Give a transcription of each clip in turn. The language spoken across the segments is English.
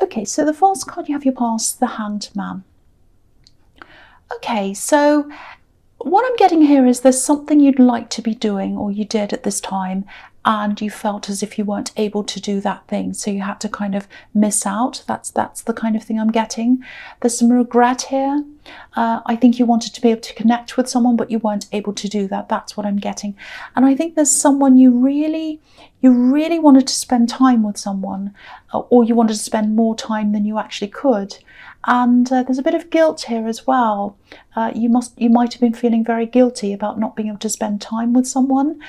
Okay, so the false card, you have your past, the Hanged Man. Okay, so what I'm getting here is there's something you'd like to be doing, or you did at this time, and you felt as if you weren't able to do that thing, so you had to kind of miss out. That's the kind of thing I'm getting. There's some regret here. I think you wanted to be able to connect with someone, but you weren't able to do that. That's what I'm getting. And I think there's someone you really wanted to spend time with someone, or you wanted to spend more time than you actually could. And there's a bit of guilt here as well. You might have been feeling very guilty about not being able to spend time with someone.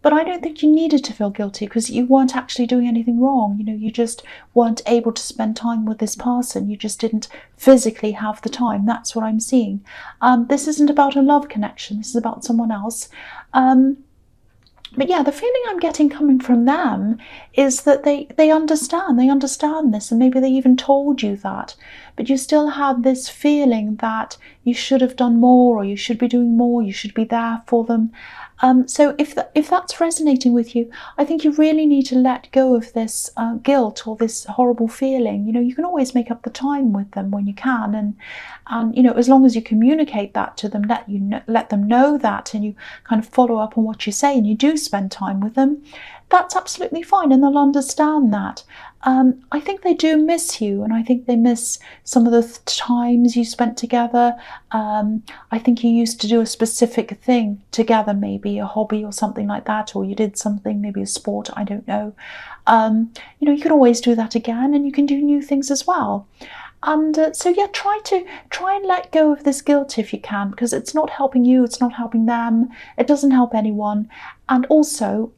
But I don't think you needed to feel guilty, because you weren't actually doing anything wrong. You just weren't able to spend time with this person. You just didn't physically have the time. That's what I'm seeing. This isn't about a love connection. This is about someone else. But yeah, the feeling I'm getting coming from them is that they understand this, and maybe they even told you that, but you still have this feeling that you should have done more, or you should be doing more, you should be there for them. So if that's resonating with you, I think you really need to let go of this guilt or this horrible feeling. You can always make up the time with them when you can, and as long as you communicate that to them, let them know that, and you kind of follow up on what you say, and you do spend time with them, that's absolutely fine, and they'll understand that. I think they do miss you, and I think they miss some of the times you spent together. I think you used to do a specific thing together, maybe a hobby or something like that, or you did something, maybe a sport, I don't know. You can always do that again, and you can do new things as well. And so yeah, try and let go of this guilt if you can, because it's not helping you, it's not helping them, it doesn't help anyone. And also,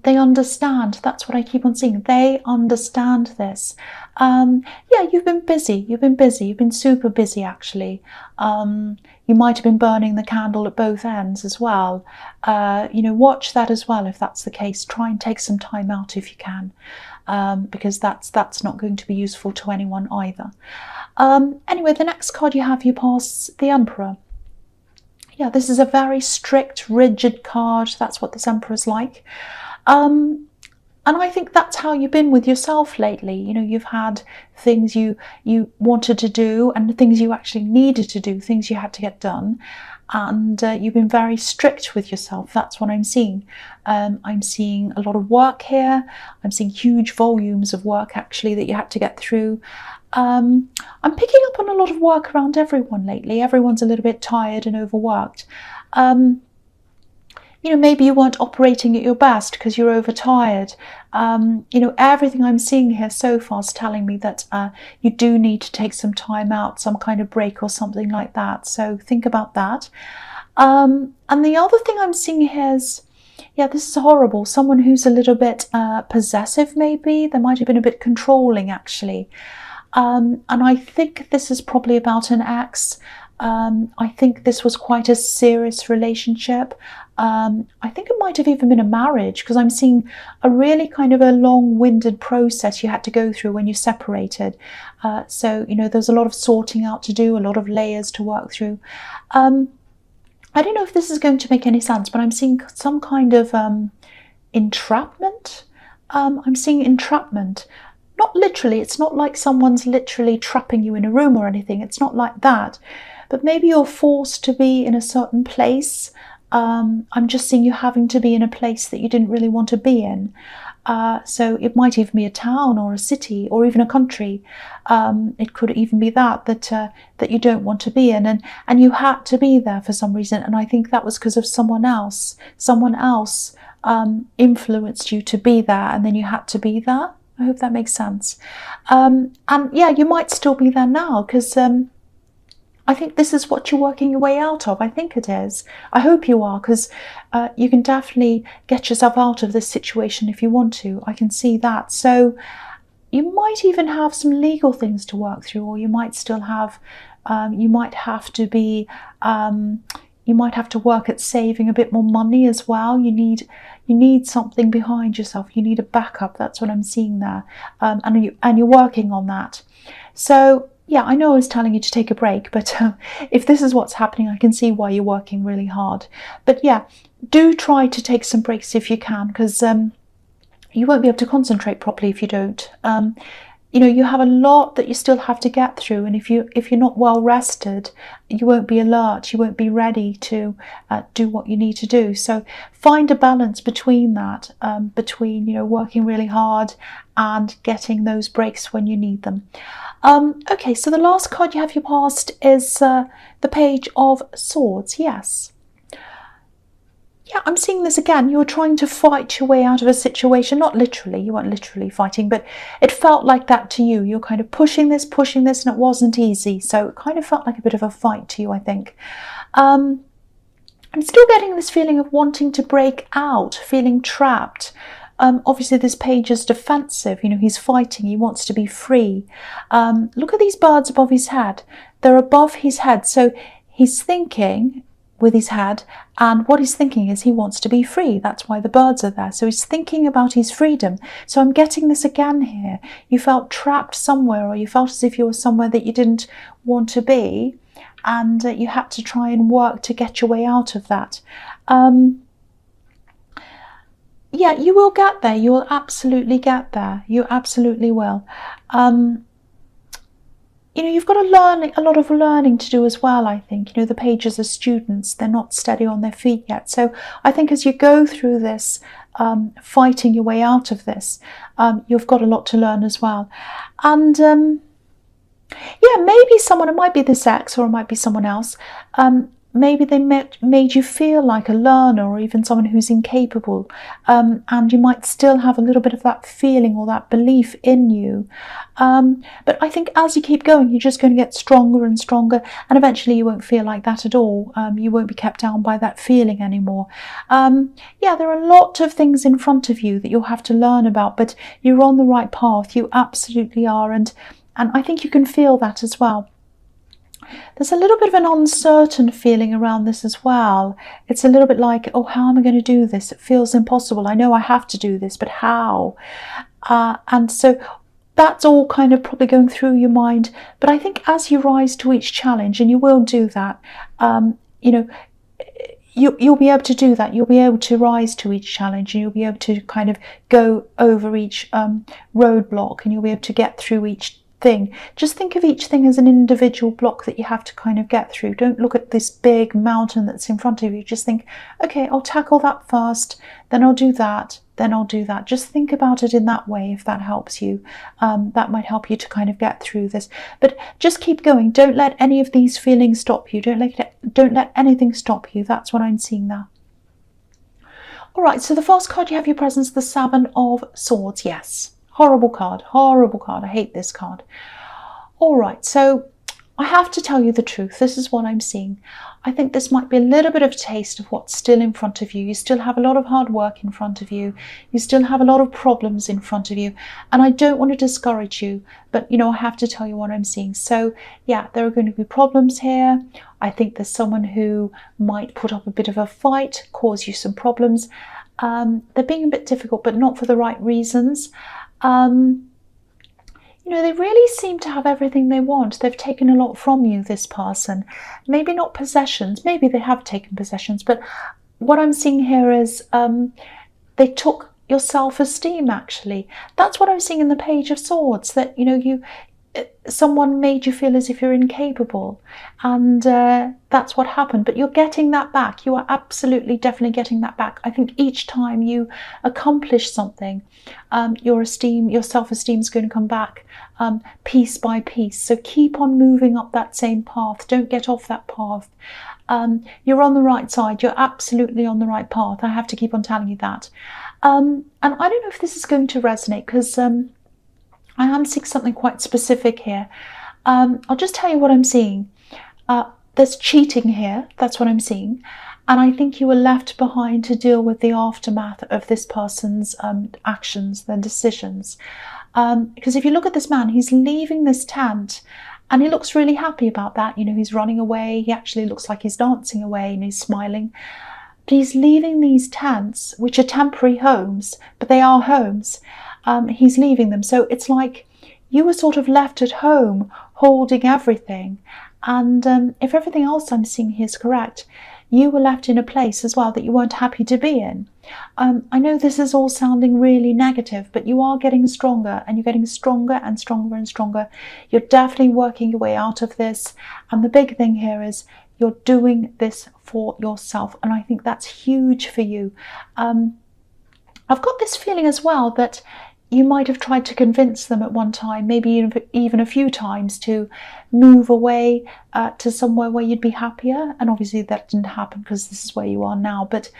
they understand. That's what I keep on seeing. They understand this. Yeah, you've been busy. You've been super busy, actually. You might have been burning the candle at both ends as well. Watch that as well if that's the case. Try and take some time out if you can, because that's not going to be useful to anyone either. Anyway, the next card you have, you pass the Emperor. Yeah, this is a very strict, rigid card. That's what this Emperor's like. And I think that's how you've been with yourself lately. You've had things you wanted to do, and things you actually needed to do, things you had to get done. And you've been very strict with yourself. That's what I'm seeing. I'm seeing a lot of work here. I'm seeing huge volumes of work, actually, that you had to get through. I'm picking up on a lot of work around everyone lately. Everyone's a little bit tired and overworked. Maybe you weren't operating at your best because you're overtired. Everything I'm seeing here so far is telling me that you do need to take some time out, some kind of break or something like that. So think about that. And the other thing I'm seeing here is, yeah, this is horrible. Someone who's a little bit possessive, maybe. They might have been a bit controlling, actually. And I think this is probably about an ex. I think this was quite a serious relationship. I think it might have even been a marriage, because I'm seeing a really kind of a long-winded process you had to go through when you separated. So, there's a lot of sorting out to do, a lot of layers to work through. I don't know if this is going to make any sense, but I'm seeing some kind of entrapment. I'm seeing entrapment. Not literally, it's not like someone's literally trapping you in a room or anything. It's not like that. But maybe you're forced to be in a certain place. I'm just seeing you having to be in a place that you didn't really want to be in. So it might even be a town or a city or even a country. It could even be that you don't want to be in, and you had to be there for some reason. And I think that was because of someone else. Someone else influenced you to be there, and then you had to be there. I hope that makes sense. And yeah, you might still be there now, because I think this is what you're working your way out of. I think it is. I hope you are, because you can definitely get yourself out of this situation if you want to. I can see that. So you might even have some legal things to work through, or you might still have, you might have to be, you might have to work at saving a bit more money as well. You need something behind yourself. You need a backup. That's what I'm seeing there. And you're working on that. So yeah, I know I was telling you to take a break, but if this is what's happening, I can see why you're working really hard. But yeah, do try to take some breaks if you can, because you won't be able to concentrate properly if you don't. You know, you have a lot that you still have to get through, and if you're not well rested, you won't be alert, you won't be ready to do what you need to do. So find a balance between that, between, you know, working really hard and getting those breaks when you need them. Okay, so the last card you have your past is the Page of Swords. Yes. Yeah, I'm seeing this again. You were trying to fight your way out of a situation. Not literally, you weren't literally fighting, but it felt like that to you. You're kind of pushing this, and it wasn't easy. So it kind of felt like a bit of a fight to you, I think. I'm still getting this feeling of wanting to break out, feeling trapped. Obviously, this page is defensive. You know, he's fighting. He wants to be free. Look at these birds above his head. They're above his head. So he's thinking with his head, and what he's thinking is he wants to be free. That's why the birds are there. So he's thinking about his freedom. So I'm getting this again here. You felt trapped somewhere, or you felt as if you were somewhere that you didn't want to be, and you had to try and work to get your way out of that. Yeah, you will get there. You will absolutely get there. You absolutely will. You know, you've got a lot of learning to do as well, I think. You know, the pages are students. They're not steady on their feet yet. So I think as you go through this, fighting your way out of this, you've got a lot to learn as well. And yeah, maybe someone, it might be this ex or it might be someone else, maybe they made you feel like a learner, or even someone who's incapable, and you might still have a little bit of that feeling or that belief in you. But I think as you keep going, you're just going to get stronger and stronger, and eventually you won't feel like that at all. You won't be kept down by that feeling anymore. Yeah, there are a lot of things in front of you that you'll have to learn about, but you're on the right path. You absolutely are, and I think you can feel that as well. There's a little bit of an uncertain feeling around this as well. It's a little bit like, oh, how am I going to do this? It feels impossible. I know I have to do this, but how? And so that's all kind of probably going through your mind. But I think as you rise to each challenge, and you will do that, you know, you'll be able to do that. You'll be able to rise to each challenge, and you'll be able to kind of go over each roadblock, and you'll be able to get through each thing. Just think of each thing as an individual block that you have to kind of get through. Don't look at this big mountain that's in front of you. Just think, okay, I'll tackle that first, then I'll do that, then I'll do that. Just think about it in that way, if that helps you. That might help you to kind of get through this. But just keep going. Don't let any of these feelings stop you. Don't let anything stop you. That's what I'm seeing there. All right, so the first card you have your presence, the Seven of Swords. Yes. Horrible card, horrible card. I hate this card. All right, so I have to tell you the truth. This is what I'm seeing. I think this might be a little bit of a taste of what's still in front of you. You still have a lot of hard work in front of you. You still have a lot of problems in front of you. And I don't want to discourage you, but, you know, I have to tell you what I'm seeing. So, yeah, there are going to be problems here. I think there's someone who might put up a bit of a fight, cause you some problems. They're being a bit difficult, but not for the right reasons. You know, they really seem to have everything they want. They've taken a lot from you, this person. Maybe not possessions. Maybe they have taken possessions. But what I'm seeing here is they took your self-esteem, actually. That's what I'm seeing in the Page of Swords. That, you know, someone made you feel as if you're incapable, and that's what happened. But you're getting that back. You are absolutely, definitely getting that back. I think each time you accomplish something, your self-esteem is going to come back piece by piece. So keep on moving up that same path. Don't get off that path. You're on the right side. You're absolutely on the right path. I have to keep on telling you that. And I don't know if this is going to resonate, because I am seeing something quite specific here. I'll just tell you what I'm seeing. There's cheating here. That's what I'm seeing. And I think you were left behind to deal with the aftermath of this person's actions, their decisions. Because if you look at this man, he's leaving this tent, and he looks really happy about that. You know, he's running away. He actually looks like he's dancing away, and he's smiling. But he's leaving these tents, which are temporary homes, but they are homes. He's leaving them. So it's like you were sort of left at home holding everything. And if everything else I'm seeing here is correct, you were left in a place as well that you weren't happy to be in. I know this is all sounding really negative, but you are getting stronger, and you're getting stronger and stronger and stronger. You're definitely working your way out of this. And the big thing here is you're doing this for yourself. And I think that's huge for you. I've got this feeling as well that you might have tried to convince them at one time, maybe even a few times, to move away to somewhere where you'd be happier. And obviously that didn't happen because this is where you are now. But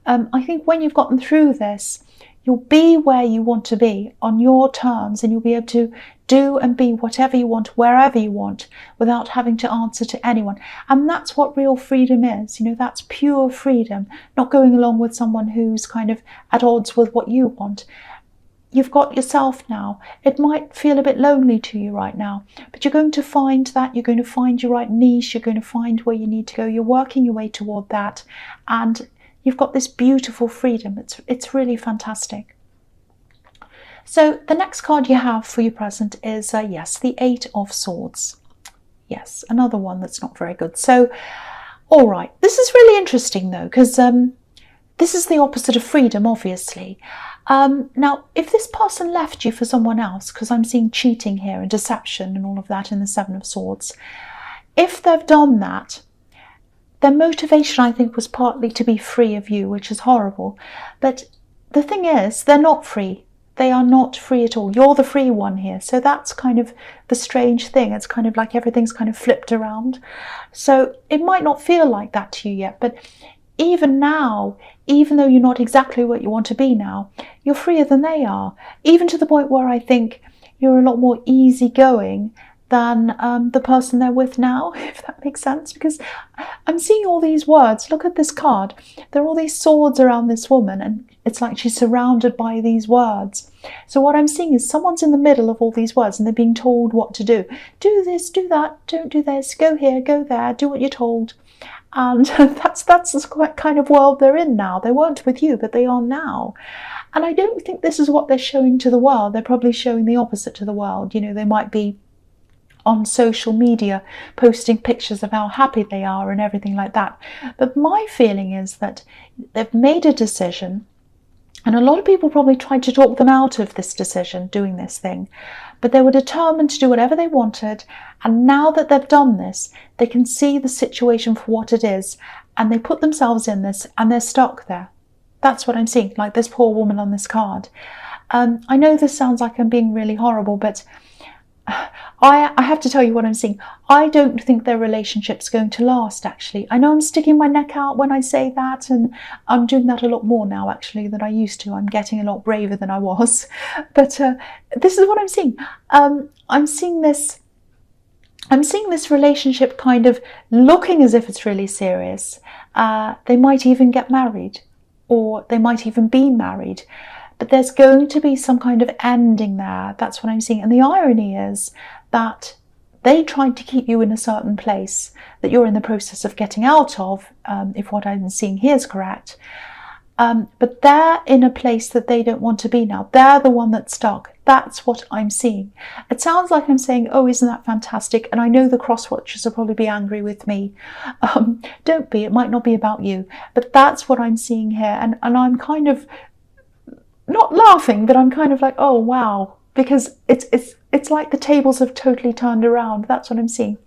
I think when you've gotten through this, you'll be where you want to be on your terms, and you'll be able to do and be whatever you want, wherever you want, without having to answer to anyone. And that's what real freedom is. You know, that's pure freedom, not going along with someone who's kind of at odds with what you want. You've got yourself now. It might feel a bit lonely to you right now, but you're going to find that. You're going to find your right niche. You're going to find where you need to go. You're working your way toward that, and you've got this beautiful freedom. It's really fantastic. So the next card you have for your present is, yes, the Eight of Swords. Yes, another one that's not very good. So, all right, this is really interesting though, because this is the opposite of freedom, obviously. Now, if this person left you for someone else, because I'm seeing cheating here and deception and all of that in the Seven of Swords, if they've done that, their motivation, I think, was partly to be free of you, which is horrible. But the thing is, they're not free. They are not free at all. You're the free one here. So that's kind of the strange thing. It's kind of like everything's kind of flipped around. So it might not feel like that to you yet, but even now, even though you're not exactly what you want to be now, you're freer than they are. Even to the point where I think you're a lot more easygoing than the person they're with now, if that makes sense. Because I'm seeing all these words. Look at this card. There are all these swords around this woman, and it's like she's surrounded by these words. So what I'm seeing is someone's in the middle of all these words, and they're being told what to do. Do this, do that, don't do this, go here, go there, do what you're told. And that's the kind of world they're in now. They weren't with you, but they are now. And I don't think this is what they're showing to the world. They're probably showing the opposite to the world. You know, they might be on social media posting pictures of how happy they are and everything like that. But my feeling is that they've made a decision, and a lot of people probably tried to talk them out of this decision, doing this thing, but they were determined to do whatever they wanted. And now that they've done this, they can see the situation for what it is, and they put themselves in this, and they're stuck there. That's what I'm seeing, like this poor woman on this card. I know this sounds like I'm being really horrible, but I have to tell you what I'm seeing. I don't think their relationship's going to last, actually. I know I'm sticking my neck out when I say that, and I'm doing that a lot more now, actually, than I used to. I'm getting a lot braver than I was. But this is what I'm seeing. I'm seeing this relationship kind of looking as if it's really serious. They might even get married, or they might even be married. But there's going to be some kind of ending there. That's what I'm seeing. And the irony is that they tried to keep you in a certain place that you're in the process of getting out of, if what I'm seeing here is correct. But they're in a place that they don't want to be now. They're the one that's stuck. That's what I'm seeing. It sounds like I'm saying, oh, isn't that fantastic? And I know the cross-watchers will probably be angry with me. Don't be. It might not be about you. But that's what I'm seeing here. And I'm kind of not laughing, but I'm kind of like, oh, wow. Because it's like the tables have totally turned around. That's what I'm seeing.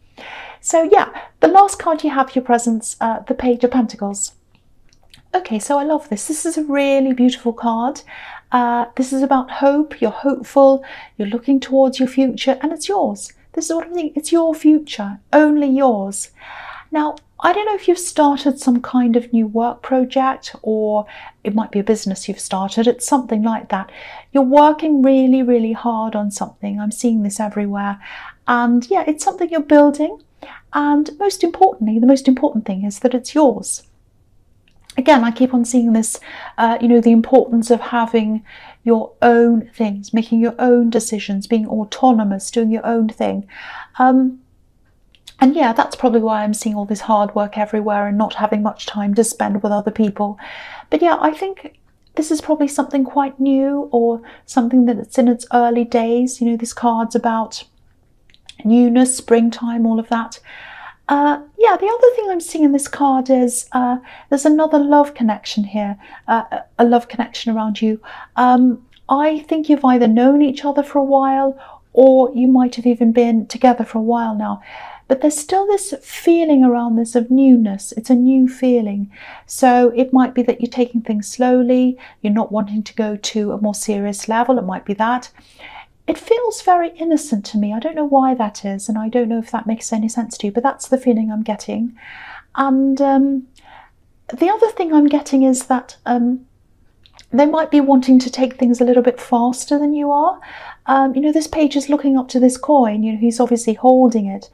So yeah, the last card you have for your presents, the Page of Pentacles. Okay, so I love this. This is a really beautiful card. This is about hope. You're hopeful. You're looking towards your future, and it's yours. This is what I'm thinking. It's your future, only yours. Now, I don't know if you've started some kind of new work project, or it might be a business you've started. It's something like that. You're working really, really hard on something. I'm seeing this everywhere. And yeah, it's something you're building. And most importantly, the most important thing is that it's yours. Again, I keep on seeing this, the importance of having your own things, making your own decisions, being autonomous, doing your own thing. And yeah, that's probably why I'm seeing all this hard work everywhere and not having much time to spend with other people. But yeah, I think this is probably something quite new, or something that's in its early days. You know, this card's about newness, springtime, all of that. Yeah, the other thing I'm seeing in this card is there's another love connection here, a love connection around you. I think you've either known each other for a while, or you might have even been together for a while now. But there's still this feeling around this of newness. It's a new feeling. So it might be that you're taking things slowly, you're not wanting to go to a more serious level. It might be that. It feels very innocent to me. I don't know why that is, and I don't know if that makes any sense to you, but that's the feeling I'm getting. And the other thing I'm getting is that they might be wanting to take things a little bit faster than you are. You know, this page is looking up to this coin. You know, he's obviously holding it,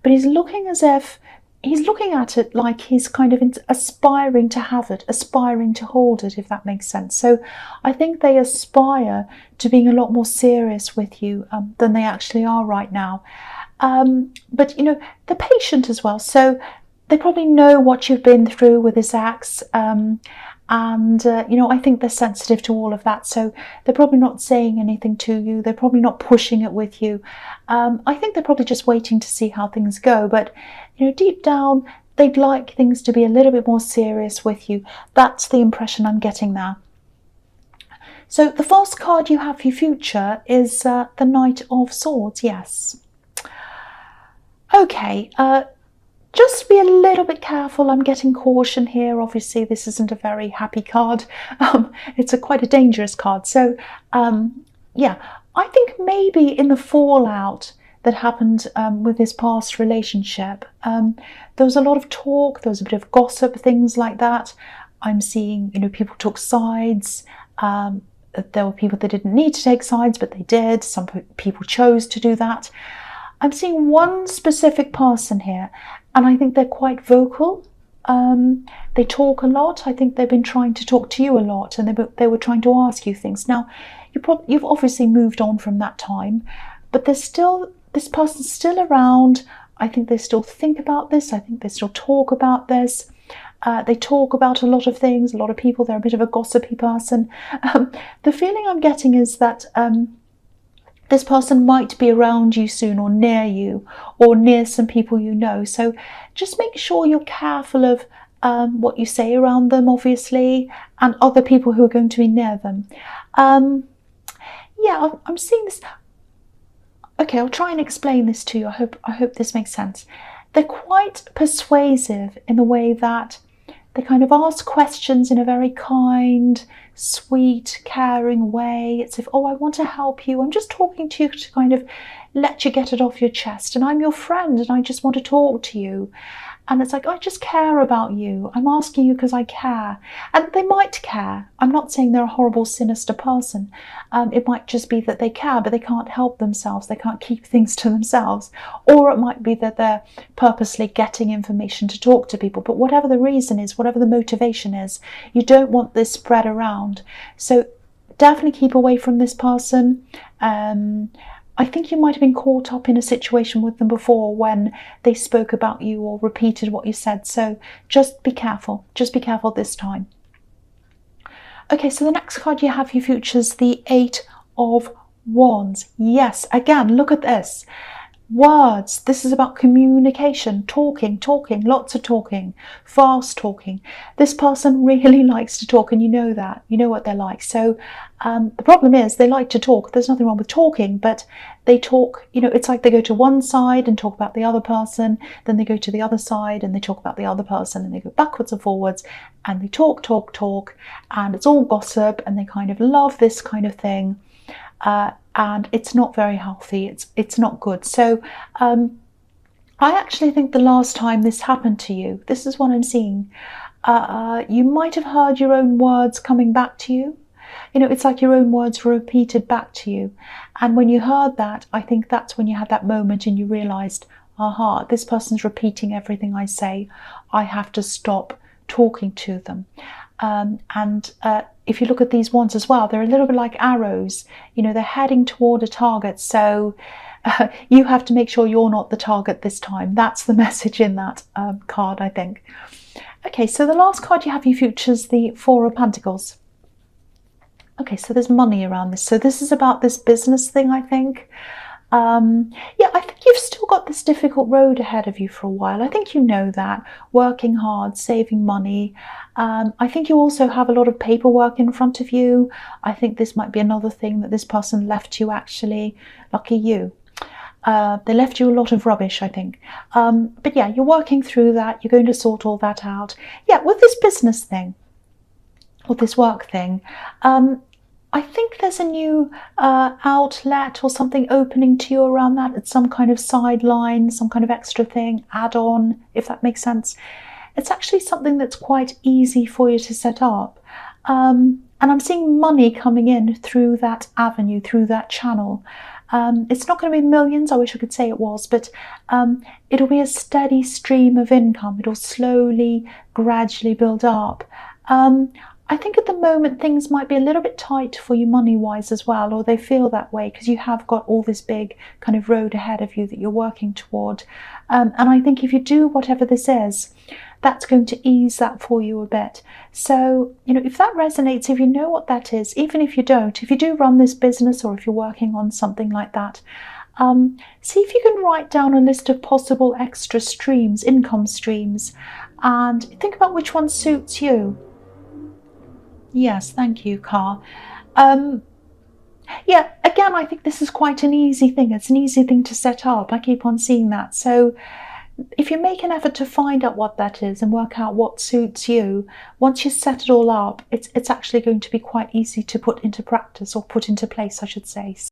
but he's looking as if he's looking at it like he's kind of aspiring to have it, aspiring to hold it, if that makes sense. So I think they aspire to being a lot more serious with you than they actually are right now. But, you know, they're patient as well. So they probably know what you've been through with this ex. You know, I think they're sensitive to all of that. So they're probably not saying anything to you. They're probably not pushing it with you. I think they're probably just waiting to see how things go. But, you know, deep down, they'd like things to be a little bit more serious with you. That's the impression I'm getting now. So the first card you have for your future is the Knight of Swords. Yes. Okay. Just be a little bit careful. I'm getting caution here. Obviously, this isn't a very happy card. It's quite a dangerous card. So, yeah, I think maybe in the fallout that happened with this past relationship, there was a lot of talk. There was a bit of gossip, things like that. I'm seeing, you know, people took sides. There were people that didn't need to take sides, but they did. Some people chose to do that. I'm seeing one specific person here, and I think they're quite vocal. They talk a lot. I think they've been trying to talk to you a lot, and they were trying to ask you things. Now, you've obviously moved on from that time, but there's still, this person's still around. I think they still think about this. I think they still talk about this. They talk about a lot of things, a lot of people. They're a bit of a gossipy person. The feeling I'm getting is that this person might be around you soon, or near you, or near some people you know. So just make sure you're careful of what you say around them, obviously, and other people who are going to be near them. Yeah, I'm seeing this. Okay, I'll try and explain this to you. I hope this makes sense. They're quite persuasive in the way that they kind of ask questions in a very kind, sweet, caring way. It's if, oh, I want to help you. I'm just talking to you to kind of let you get it off your chest. And I'm your friend and I just want to talk to you. And it's like, I just care about you. I'm asking you because I care. And they might care. I'm not saying they're a horrible, sinister person. It might just be that they care, but they can't help themselves. They can't keep things to themselves. Or it might be that they're purposely getting information to talk to people. But whatever the reason is, whatever the motivation is, you don't want this spread around. So definitely keep away from this person. I think you might have been caught up in a situation with them before when they spoke about you or repeated what you said. So just be careful. Just be careful this time. Okay, so the next card you have for your future is the Eight of Wands. Yes, again, look at this. Words. This is about communication, talking, lots of talking, fast talking. This person really likes to talk, and you know that. You know what they're like. So the problem is they like to talk. There's nothing wrong with talking, but they talk, you know, it's like they go to one side and talk about the other person, then they go to the other side and they talk about the other person, and they go backwards and forwards, and they talk, and it's all gossip, and they kind of love this kind of thing. And it's not very healthy. It's not good. So I actually think the last time this happened to you, this is what I'm seeing. You might have heard your own words coming back to you. You know, it's like your own words were repeated back to you. And when you heard that, I think that's when you had that moment and you realized, aha, this person's repeating everything I say. I have to stop talking to them. If you look at these wands as well, they're a little bit like arrows. You know, they're heading toward a target. So you have to make sure you're not the target this time. That's the message in that card, I think. Okay, so the last card you have for your future is the Four of Pentacles. Okay, so there's money around this. So this is about this business thing, I think. Yeah, I think you've still got got this difficult road ahead of you for a while. I think you know that. Working hard, saving money. I think you also have a lot of paperwork in front of you. I think this might be another thing that this person left you, actually. Lucky you. They left you a lot of rubbish, I think. But yeah, you're working through that. You're going to sort all that out. Yeah, with this business thing, or this work thing, I think there's a new outlet or something opening to you around that. It's some kind of sideline, some kind of extra thing, add-on, if that makes sense. It's actually something that's quite easy for you to set up. And I'm seeing money coming in through that avenue, through that channel. It's not going to be millions, I wish I could say it was, but it'll be a steady stream of income. It'll slowly, gradually build up. I think at the moment things might be a little bit tight for you money-wise as well, or they feel that way because you have got all this big kind of road ahead of you that you're working toward. And I think if you do whatever this is, that's going to ease that for you a bit. So, you know, if that resonates, if you know what that is, even if you don't, if you do run this business or if you're working on something like that, see if you can write down a list of possible extra streams, income streams, and think about which one suits you. Yes, thank you, Car. Yeah, again, I think this is quite an easy thing. It's an easy thing to set up. I keep on seeing that. So if you make an effort to find out what that is and work out what suits you, once you set it all up, it's actually going to be quite easy to put into practice, or put into place, I should say.